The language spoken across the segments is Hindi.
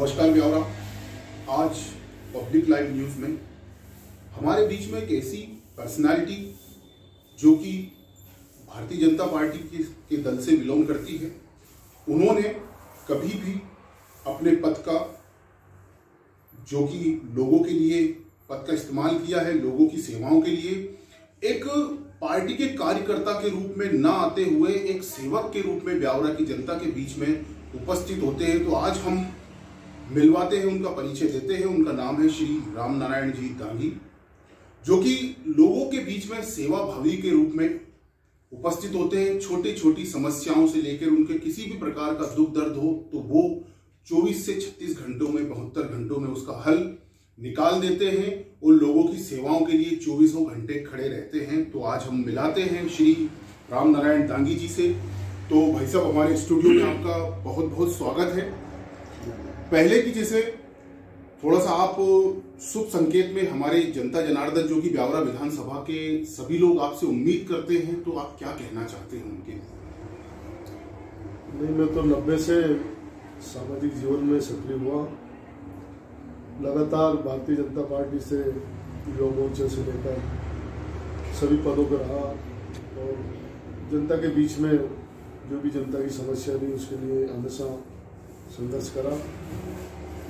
नमस्कार ब्यावरा। आज पब्लिक लाइव न्यूज में हमारे बीच में एक ऐसी पर्सनालिटी जो कि भारतीय जनता पार्टी के दल से बिलोंग करती है। उन्होंने कभी भी अपने पद का जो कि लोगों के लिए पद का इस्तेमाल किया है, लोगों की सेवाओं के लिए, एक पार्टी के कार्यकर्ता के रूप में न आते हुए एक सेवक के रूप में ब्यावरा की जनता के बीच में उपस्थित होते हैं। तो आज हम मिलवाते हैं, उनका परिचय देते हैं। उनका नाम है श्री राम नारायण जी दांगी, जो कि लोगों के बीच में सेवा भावी के रूप में उपस्थित होते हैं। छोटी छोटी समस्याओं से लेकर उनके किसी भी प्रकार का दुख दर्द हो तो वो 24 से 36 घंटों में 72 घंटों में उसका हल निकाल देते हैं और लोगों की सेवाओं के लिए 24 घंटे खड़े रहते हैं। तो आज हम मिलाते हैं श्री राम नारायण दांगी जी से। तो भाई साहब, हमारे स्टूडियो में आपका बहुत बहुत स्वागत है। पहले की जैसे थोड़ा सा आप शुभ संकेत में हमारे जनता जनार्दन जो कि ब्यावरा विधानसभा के सभी लोग आपसे उम्मीद करते हैं, तो आप क्या कहना चाहते हैं उनके? नहीं, मैं तो 90 से सामाजिक जीवन में सक्रिय हुआ। लगातार भारतीय जनता पार्टी से युवा मोर्चा से लेकर सभी पदों पर रहा और जनता के बीच में जो भी जनता की समस्या थी उसके लिए हमेशा संघर्ष करा।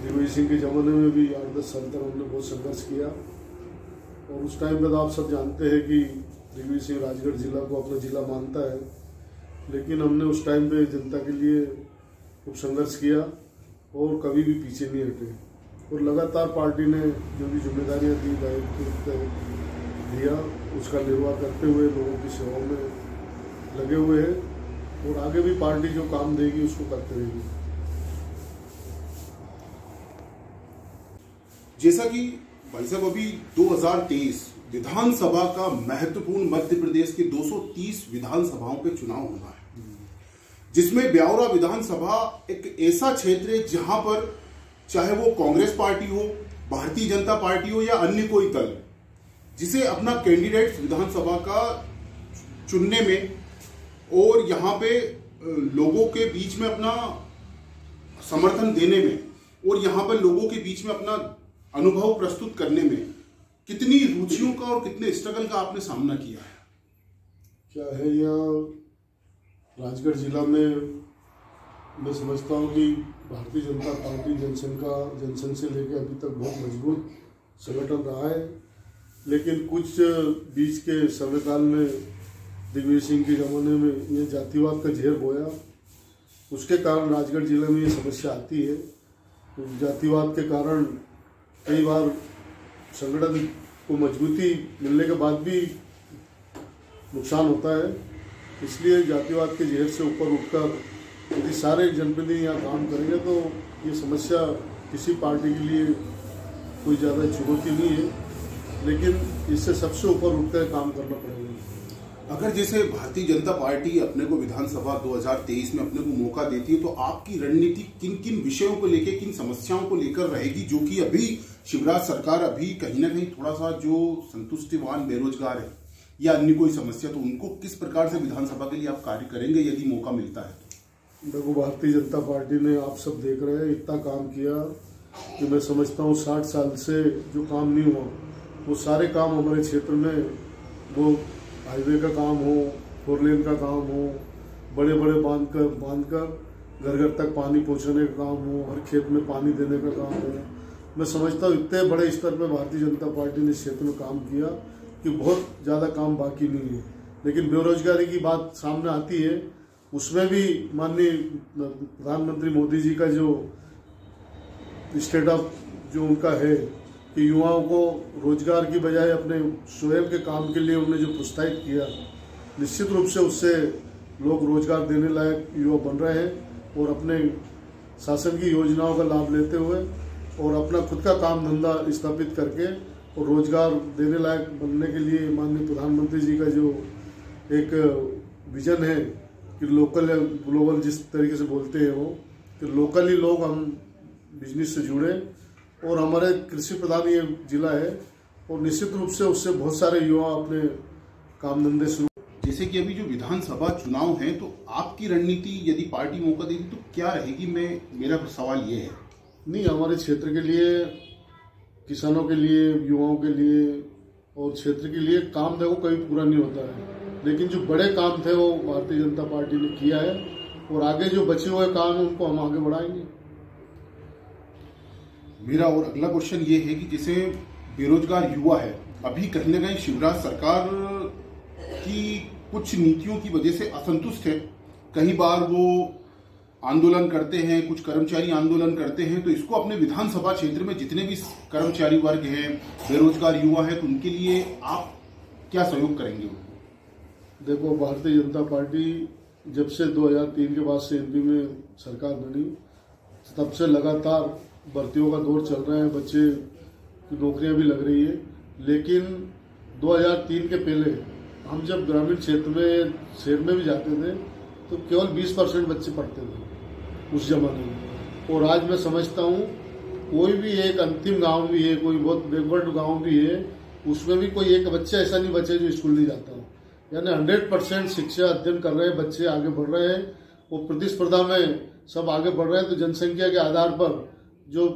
दिग्विजय सिंह के ज़माने में भी 8-10 साल तक हमने बहुत संघर्ष किया और उस टाइम पर आप सब जानते हैं कि दिग्विजय सिंह राजगढ़ जिला को अपना जिला मानता है, लेकिन हमने उस टाइम पे जनता के लिए खूब संघर्ष किया और कभी भी पीछे नहीं हटे और लगातार पार्टी ने जो भी जिम्मेदारियां दी, दायित्व दिया, उसका निर्वाह करते हुए लोगों की सेवाओं में लगे हुए हैं और आगे भी पार्टी जो काम देगी उसको करते रहेगी। जैसा कि भाई साहब, अभी 2023 विधानसभा का महत्वपूर्ण मध्य प्रदेश के 230 विधानसभाओं पे चुनाव होना है, जिसमें ब्यावरा विधानसभा एक ऐसा क्षेत्र है जहां पर चाहे वो कांग्रेस पार्टी हो, भारतीय जनता पार्टी हो या अन्य कोई दल, जिसे अपना कैंडिडेट विधानसभा का चुनने में और यहाँ पे लोगों के बीच में अपना समर्थन देने में और यहाँ पर लोगों के बीच में अपना अनुभव प्रस्तुत करने में कितनी रुचियों का और कितने स्ट्रगल का आपने सामना किया है? क्या है, यहाँ राजगढ़ जिला में मैं समझता हूँ कि भारतीय जनता पार्टी जनसंघ से लेकर अभी तक बहुत मजबूत संगठन रहा है, लेकिन कुछ बीच के समयकाल में दिग्विजय सिंह के ज़माने में ये जातिवाद का जहर बोया, उसके कारण राजगढ़ जिले में ये समस्या आती है। तो जातिवाद के कारण कई बार संगठन को मजबूती मिलने के बाद भी नुकसान होता है। इसलिए जातिवाद के जहर से ऊपर उठकर यदि सारे जनप्रतिनिधि यहाँ काम करेंगे तो ये समस्या किसी पार्टी के लिए कोई ज़्यादा चुनौती नहीं है, लेकिन इससे सबसे ऊपर उठकर काम करना पड़ेगा। अगर जैसे भारतीय जनता पार्टी अपने को विधानसभा 2023 में अपने को मौका देती है, तो आपकी रणनीति किन किन विषयों को लेकर, किन समस्याओं को लेकर रहेगी, जो कि अभी शिवराज सरकार अभी कहीं ना कहीं थोड़ा सा जो संतुष्टिवान बेरोजगार है या अन्य कोई समस्या, तो उनको किस प्रकार से विधानसभा के लिए आप कार्य करेंगे यदि मौका मिलता है? देखो, भारतीय जनता पार्टी ने, आप सब देख रहे हैं, इतना काम किया कि मैं समझता हूँ 60 साल से जो काम नहीं हुआ वो सारे काम हमारे क्षेत्र में, वो हाईवे का काम हो, 4 लेन का काम हो, बड़े बड़े बांध कर घर घर तक पानी पहुंचाने का काम हो, हर खेत में पानी देने का काम हो। मैं समझता हूँ इतने बड़े स्तर पर भारतीय जनता पार्टी ने इस क्षेत्र में काम किया कि बहुत ज़्यादा काम बाकी नहीं है। लेकिन बेरोजगारी की बात सामने आती है, उसमें भी माननीय प्रधानमंत्री मोदी जी का जो स्टेट ऑफ जो उनका है कि युवाओं को रोजगार की बजाय अपने स्वयं के काम के लिए उन्हें जो प्रोत्साहित किया, निश्चित रूप से उससे लोग रोजगार देने लायक युवा बन रहे हैं और अपने शासन की योजनाओं का लाभ लेते हुए और अपना खुद का काम धंधा स्थापित करके और रोजगार देने लायक बनने के लिए माननीय प्रधानमंत्री जी का जो एक विजन है कि लोकल या ग्लोबल, जिस तरीके से बोलते हैं वो, कि लोकली लोग हम बिजनेस से जुड़े और हमारे कृषि प्रधान ये जिला है और निश्चित रूप से उससे बहुत सारे युवा अपने काम धंधे शुरू। जैसे कि अभी जो विधानसभा चुनाव है, तो आपकी रणनीति यदि पार्टी मौका देगी तो क्या रहेगी? मेरा सवाल ये है। नहीं, हमारे क्षेत्र के लिए, किसानों के लिए, युवाओं के लिए और क्षेत्र के लिए काम देखो कभी पूरा नहीं होता है, लेकिन जो बड़े काम थे वो भारतीय जनता पार्टी ने किया है और आगे जो बचे हुए काम हैं उनको हम आगे बढ़ाएंगे। मेरा और अगला क्वेश्चन ये है कि जैसे बेरोजगार युवा है, अभी कहीं ना कहीं शिवराज सरकार की कुछ नीतियों की वजह से असंतुष्ट है, कई बार वो आंदोलन करते हैं, कुछ कर्मचारी आंदोलन करते हैं, तो इसको अपने विधानसभा क्षेत्र में जितने भी कर्मचारी वर्ग हैं, बेरोजगार युवा है, तो उनके लिए आप क्या सहयोग करेंगे उनको? देखो, भारतीय जनता पार्टी जब से 2003 के बाद से एमपी में सरकार बनी तब से लगातार भर्तियों का दौर चल रहा है, बच्चे की नौकरियां भी लग रही है, लेकिन 2003 के पहले हम जब ग्रामीण क्षेत्र में शहर में भी जाते थे तो केवल 20% बच्चे पढ़ते थे उस जमाने में। और आज मैं समझता हूँ कोई भी एक अंतिम गांव भी है, कोई बहुत बैकवर्ड गांव भी है, उसमें भी कोई एक बच्चा ऐसा नहीं बचे जो स्कूल नहीं जाता हो। यानी 100% शिक्षा अध्ययन कर रहे हैं, बच्चे आगे बढ़ रहे हैं और प्रतिस्पर्धा में सब आगे बढ़ रहे हैं। तो जनसंख्या के आधार पर जो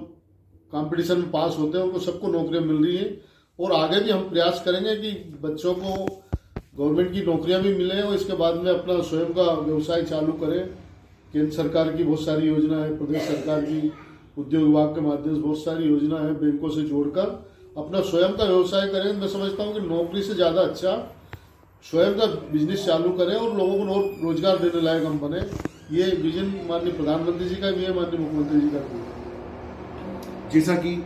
कंपटीशन में पास होते हैं उनको सबको नौकरियां मिल रही हैं और आगे भी हम प्रयास करेंगे कि बच्चों को गवर्नमेंट की नौकरियां भी मिले और इसके बाद में अपना स्वयं का व्यवसाय चालू करें। केंद्र सरकार की बहुत सारी योजना है, प्रदेश सरकार की उद्योग विभाग के माध्यम से बहुत सारी योजना है, बैंकों से जोड़कर अपना स्वयं का व्यवसाय करें। मैं समझता हूँ कि नौकरी से ज्यादा अच्छा स्वयं का बिजनेस चालू करें और लोगों को रोजगार देने लायक हम बने। ये विजन माननीय प्रधानमंत्री जी का भी है, माननीय मुख्यमंत्री जी का भी है। जैसा कि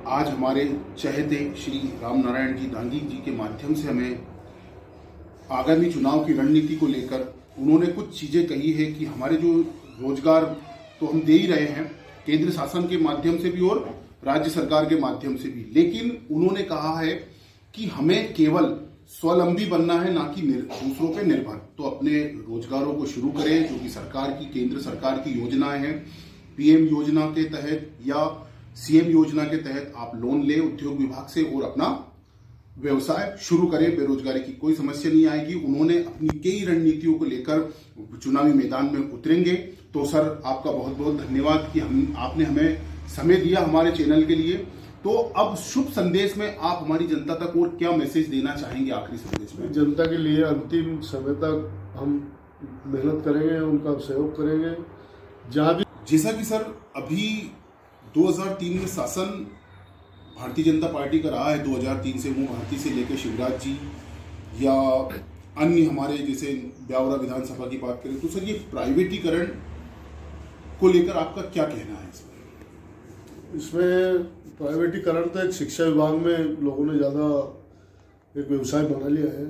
आज हमारे चहेते श्री राम नारायण जी दांगी जी के माध्यम से हमें आगामी चुनाव की रणनीति को लेकर उन्होंने कुछ चीजें कही है कि हमारे जो रोजगार तो हम दे ही रहे हैं केंद्र शासन के माध्यम से भी और राज्य सरकार के माध्यम से भी, लेकिन उन्होंने कहा है कि हमें केवल स्वावलंबी बनना है, ना कि दूसरों पे निर्भर। तो अपने रोजगारों को शुरू करें, जो कि सरकार की, केंद्र सरकार की योजनाएं हैं। पीएम योजना के तहत या सीएम योजना के तहत आप लोन ले उद्योग विभाग से और अपना व्यवसाय शुरू करें, बेरोजगारी की कोई समस्या नहीं आएगी। उन्होंने अपनी कई रणनीतियों को लेकर चुनावी मैदान में उतरेंगे। तो सर, आपका बहुत बहुत धन्यवाद कि आपने हमें समय दिया हमारे चैनल के लिए। तो अब शुभ संदेश में आप हमारी जनता तक और क्या मैसेज देना चाहेंगे आखिरी संदेश में? जनता के लिए अंतिम समय तक हम मेहनत करेंगे, उनका सहयोग करेंगे जहां भी। जैसा कि सर अभी 2003 में शासन भारतीय जनता पार्टी का रहा है, 2003 से वो भारती से लेकर शिवराज जी या अन्य हमारे जैसे ब्यावरा विधानसभा की बात करें, तो सर ये प्राइवेटीकरण को लेकर आपका क्या कहना है? इसमें प्राइवेटीकरण तो एक शिक्षा विभाग में लोगों ने ज़्यादा एक व्यवसाय बना लिया है।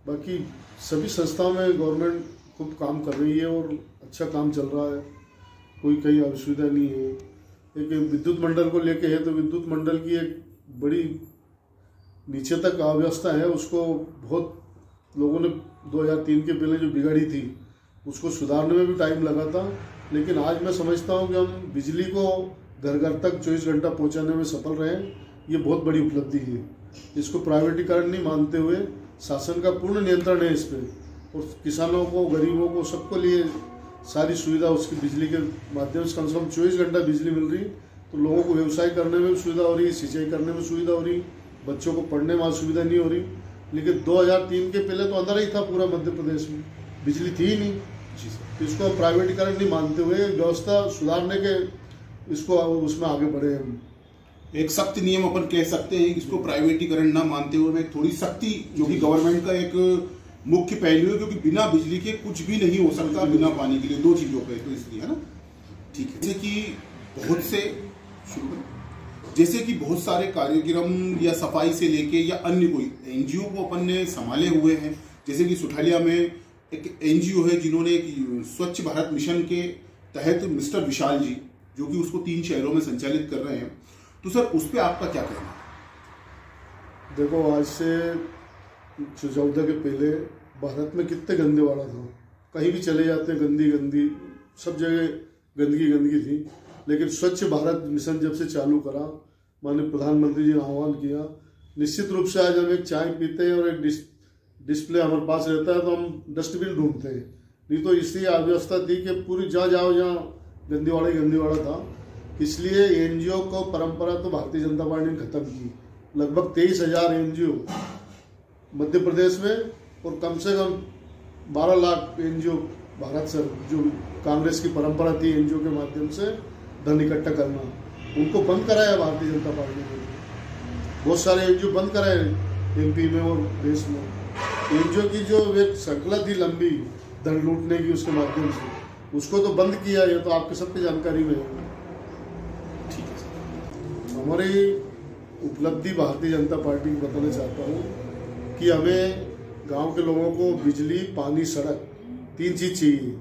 बाकी सभी संस्थाओं में गवर्नमेंट खूब काम कर रही है और अच्छा काम चल रहा है, कोई कहीं असुविधा नहीं है। एक विद्युत मंडल को लेके है तो विद्युत मंडल की एक बड़ी नीचे तक अव्यवस्था है, उसको बहुत लोगों ने 2003 के पहले जो बिगाड़ी थी उसको सुधारने में भी टाइम लगा था। लेकिन आज मैं समझता हूँ कि हम बिजली को घर घर तक 24 घंटा पहुँचाने में सफल रहे, ये बहुत बड़ी उपलब्धि है। इसको प्राइवेटीकरण नहीं मानते हुए शासन का पूर्ण नियंत्रण है इस पर, और किसानों को, गरीबों को, सबको लिए सारी सुविधा उसकी बिजली के माध्यम से कम 24 घंटा बिजली मिल रही, तो लोगों को व्यवसाय करने में भी सुविधा हो रही, सिंचाई करने में सुविधा हो रही, बच्चों को पढ़ने में सुविधा नहीं हो रही। लेकिन 2003 के पहले तो अंदर ही था पूरा मध्य प्रदेश में, बिजली थी ही नहीं। तो इसको प्राइवेटीकरण नहीं मानते हुए व्यवस्था सुधारने के इसको उसमें आगे बढ़े हम। एक सख्त नियम अपन कह सकते हैं, इसको प्राइवेटीकरण ना मानते हुए मैं थोड़ी सख्ती, जो कि गवर्नमेंट का एक मुख्य पहलू है, क्योंकि बिना बिजली के कुछ भी नहीं हो सकता, बिना पानी के लिए 2 चीजों पे, तो इसलिए है ना। ठीक है, जैसे कि बहुत सारे कार्यक्रम या सफाई से लेके या अन्य कोई एनजीओ को अपन ने संभाले हुए हैं। जैसे कि सुठालिया में एक एनजीओ है जिन्होंने स्वच्छ भारत मिशन के तहत मिस्टर विशाल जी, जो कि उसको 3 शहरों में संचालित कर रहे हैं, तो सर उस पर आपका क्या कहना है? देखो, आज से 14 के पहले भारत में कितने गंदे वाला था, कहीं भी चले जाते गंदी गंदी, सब जगह गंदगी थी। लेकिन स्वच्छ भारत मिशन जब से चालू करा, माननीय प्रधानमंत्री जी ने आह्वान किया, निश्चित रूप से आज हम एक चाय पीते हैं और एक डिस्प्ले हमारे पास रहता है तो हम डस्टबिन ढूंढते हैं। नहीं तो इसलिए अव्यवस्था थी कि पूरी जहाँ जाओ जहाँ गंदीवाड़ा था। इसलिए एनजीओ को परंपरा तो भारतीय जनता पार्टी ने खत्म की। लगभग 23,000 एनजीओ मध्य प्रदेश में और कम से कम 12 लाख एनजीओ भारत सर जो कांग्रेस की परंपरा थी एनजीओ के माध्यम से धन इकट्ठा करना, उनको बंद कराया भारतीय जनता पार्टी ने। बहुत सारे एनजीओ बंद कराए एमपी में और देश में। एनजीओ की जो एक श्रृंखला थी लंबी धन लूटने की उसके माध्यम से, उसको तो बंद किया। ये तो आपके सबकी जानकारी में है। ठीक है सर। हमारी उपलब्धि भारतीय जनता पार्टी की बताना चाहता हूँ कि हमें गांव के लोगों को बिजली, पानी, सड़क 3 चीज चाहिए।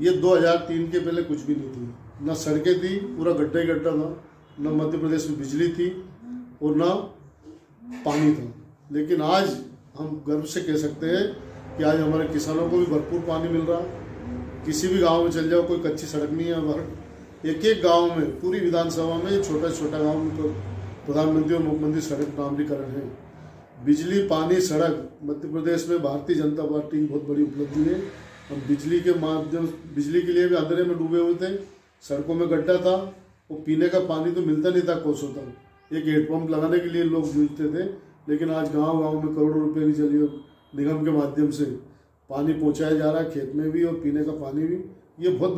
ये 2003 के पहले कुछ भी नहीं थी। ना सड़कें थी, पूरा गड्ढा ही गड्ढा था, न मध्य प्रदेश में बिजली थी और ना पानी था। लेकिन आज हम गर्व से कह सकते हैं कि आज हमारे किसानों को भी भरपूर पानी मिल रहा। किसी भी गांव में चल जाओ, कोई कच्ची सड़क नहीं है। एक गांव में, पूरी विधानसभा में छोटा छोटा गांव में तो प्रधानमंत्री और मुख्यमंत्री सड़क नामकरण है। बिजली, पानी, सड़क मध्य प्रदेश में भारतीय जनता पार्टी की बहुत बड़ी उपलब्धि है। हम बिजली के माध्यम, बिजली के लिए भी अंधेरे में डूबे हुए थे, सड़कों में गड्ढा था, वो पीने का पानी तो मिलता नहीं था कोसों तक। एक हेडपम्प लगाने के लिए लोग जूझते थे, लेकिन आज गांव-गांव में करोड़ों रुपए की जल निगम के माध्यम से पानी पहुंचाया जा रहा है, खेत में भी और पीने का पानी भी। ये बहुत